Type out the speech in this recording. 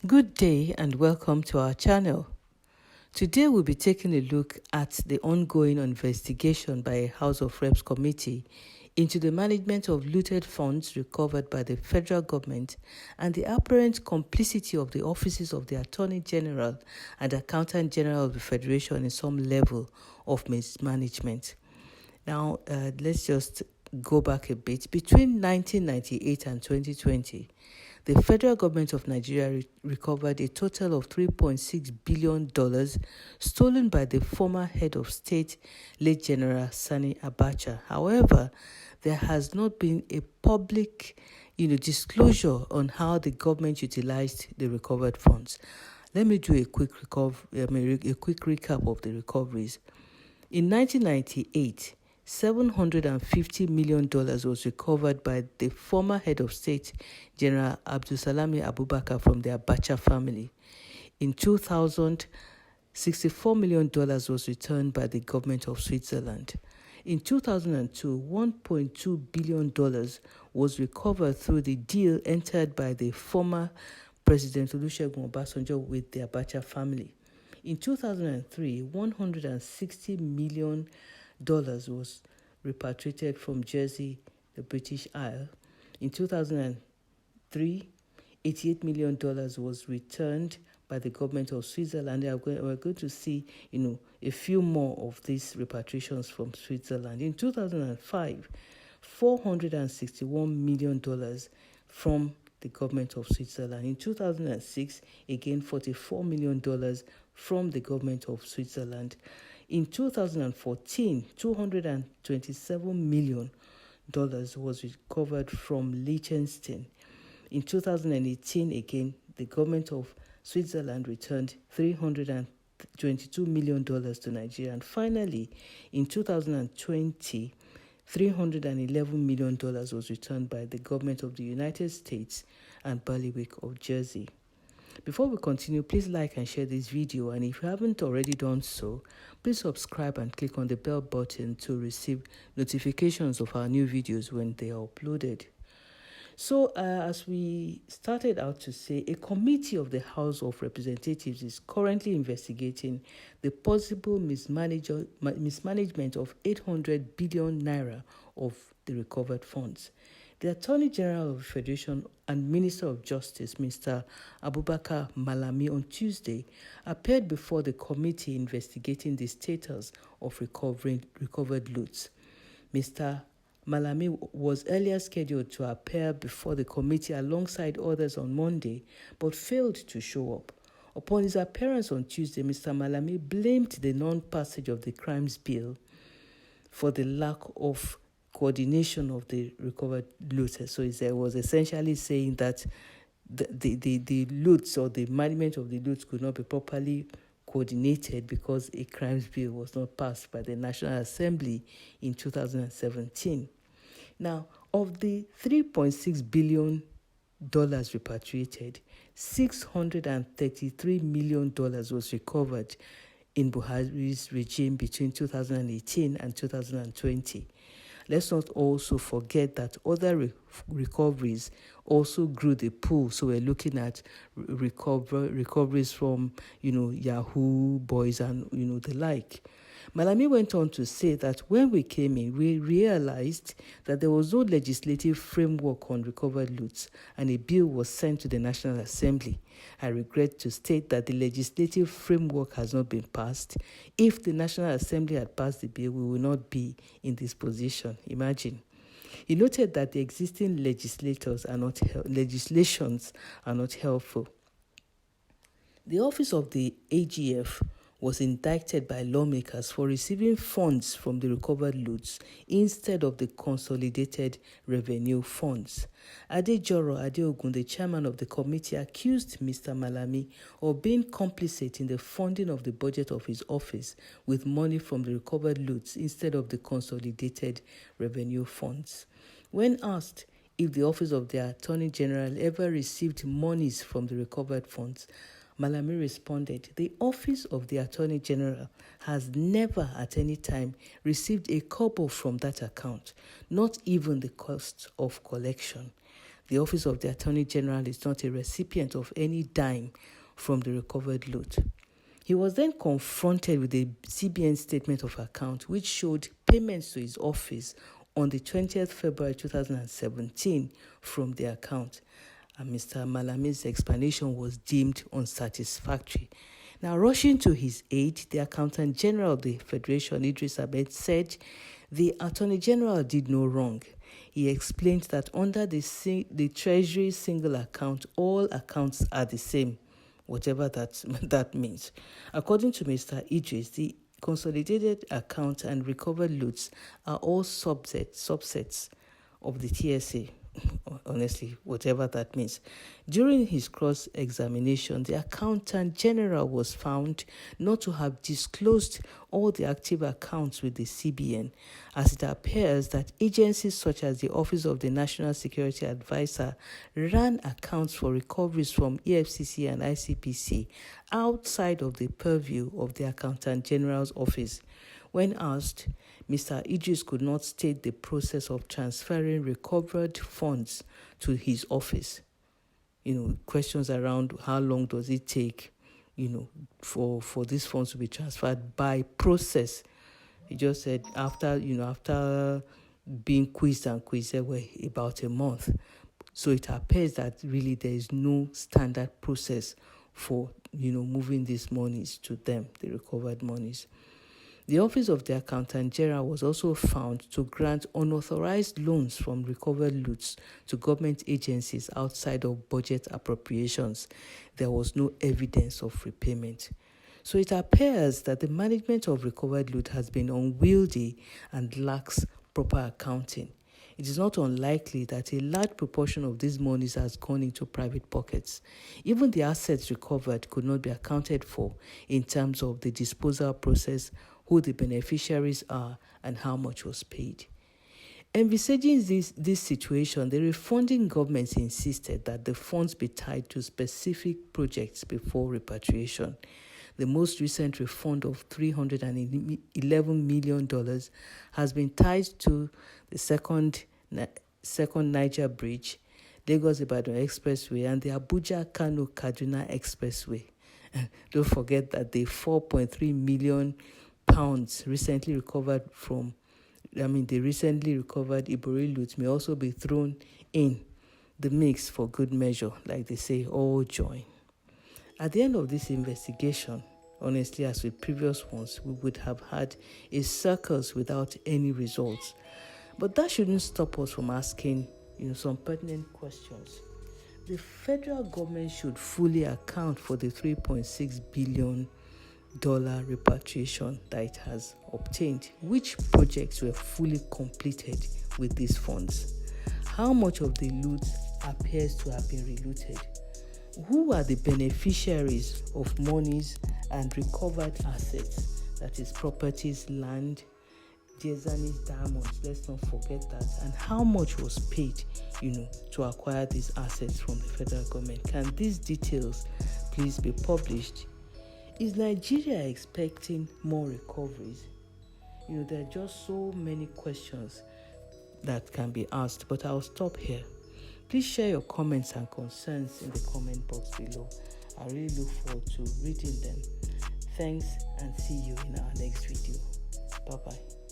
Good day and welcome to our channel. Today we'll be taking a look at the ongoing investigation by a House of Reps committee into the management of looted funds recovered by the federal government and the apparent complicity of the offices of the Attorney General and Accountant General of the Federation in some level of mismanagement. Now, let's just go back a bit. Between 1998 and 2020, the federal government of Nigeria recovered a total of $3.6 billion stolen by the former head of state, late General Sani Abacha. However, there has not been a public disclosure on how the government utilized the recovered funds. Let me do a quick recap of the recoveries. In 1998, $750 million was recovered by the former head of state, General Abdulsalami Abubakar, from the Abacha family. In 2000, $64 million was returned by the government of Switzerland. In 2002, $1.2 billion was recovered through the deal entered by the former President Olusegun Obasanjo with the Abacha family. In 2003, $160 million was repatriated from Jersey, the British Isle. In 2003, $88 million was returned by the government of Switzerland. We're going to see, a few more of these repatriations from Switzerland. In 2005, $461 million from the government of Switzerland. In 2006, again, $44 million from the government of Switzerland. In 2014, $227 million was recovered from Liechtenstein. In 2018, again, the government of Switzerland returned $322 million to Nigeria. And finally, in 2020, $311 million was returned by the government of the United States and Bailiwick of Jersey. Before we continue, please like and share this video, and if you haven't already done so, please subscribe and click on the bell button to receive notifications of our new videos when they are uploaded. So, as we started out to say, a committee of the House of Representatives is currently investigating the possible mismanagement of 800 billion naira of the recovered funds. The Attorney General of the Federation and Minister of Justice, Mr. Abubakar Malami, on Tuesday appeared before the committee investigating the status of recovered loots. Mr. Malami was earlier scheduled to appear before the committee alongside others on Monday, but failed to show up. Upon his appearance on Tuesday, Mr. Malami blamed the non-passage of the crimes bill for the lack of coordination of the recovered loot. So he was essentially saying that the loots or the management of the loots could not be properly coordinated because a crimes bill was not passed by the National Assembly in 2017. Now, of the $3.6 billion repatriated, $633 million was recovered in Buhari's regime between 2018 and 2020. Let's not also forget that other recoveries also grew the pool. So we're looking at recoveries from, Yahoo boys and, the like. Malami went on to say that when we came in, we realized that there was no legislative framework on recovered loots, and a bill was sent to the National Assembly. I regret to state that the legislative framework has not been passed. If the National Assembly had passed the bill, we would not be in this position. Imagine. He noted that the existing legislations are not helpful. The office of the AGF was indicted by lawmakers for receiving funds from the recovered loots instead of the consolidated revenue funds. Adejoro Adeogun, the chairman of the committee, accused Mr. Malami of being complicit in the funding of the budget of his office with money from the recovered loots instead of the consolidated revenue funds. When asked if the office of the Attorney General ever received monies from the recovered funds, Malami responded, "The office of the Attorney General has never at any time received a kobo from that account, not even the cost of collection. The Office of the Attorney General is not a recipient of any dime from the recovered loot. He was then confronted with a CBN statement of account which showed payments to his office on the 20th February 2017 from the account. And Mr. Malami's explanation was deemed unsatisfactory. Now, rushing to his aid, the Accountant General of the Federation, Idris Ahmed, said the Attorney General did no wrong. He explained that under the Treasury single account, all accounts are the same, whatever that means. According to Mr. Idris, the consolidated account and recovered loots are all subsets of the TSA. Honestly, whatever that means. During his cross-examination, the Accountant General was found not to have disclosed all the active accounts with the CBN, as it appears that agencies such as the Office of the National Security Advisor ran accounts for recoveries from EFCC and ICPC outside of the purview of the Accountant General's office. When asked, Mr. Idris could not state the process of transferring recovered funds to his office. Questions around how long does it take, for these funds to be transferred by process. He just said after being quizzed, about a month. So it appears that really there is no standard process for, moving these monies to them, the recovered monies. The Office of the Accountant General was also found to grant unauthorized loans from recovered loots to government agencies outside of budget appropriations. There was no evidence of repayment. So it appears that the management of recovered loot has been unwieldy and lacks proper accounting. It is not unlikely that a large proportion of these monies has gone into private pockets. Even the assets recovered could not be accounted for in terms of the disposal process, who the beneficiaries are, and how much was paid. Envisaging this situation, the refunding governments insisted that the funds be tied to specific projects before repatriation. The most recent refund of $311 million has been tied to the second Niger Bridge, Lagos-Ibadan Expressway, and the Abuja-Kano-Kaduna Expressway. Don't forget that the £4.3 million recently recovered the recently recovered Ibori loot may also be thrown in the mix for good measure, like they say, all join. At the end of this investigation, honestly, as with previous ones, we would have had a circus without any results. But that shouldn't stop us from asking, some pertinent questions. The federal government should fully account for the $3.6 billion repatriation that it has obtained. Which projects were fully completed with these funds? How much of the loot appears to have been relooted? Who are the beneficiaries of monies and recovered assets? That is properties, land, Diazanis, diamonds, let's not forget that. And how much was paid, to acquire these assets from the federal government? Can these details please be published? Is Nigeria expecting more recoveries? There are just so many questions that can be asked, but I'll stop here. Please share your comments and concerns in the comment box below. I really look forward to reading them. Thanks, and see you in our next video. Bye-bye.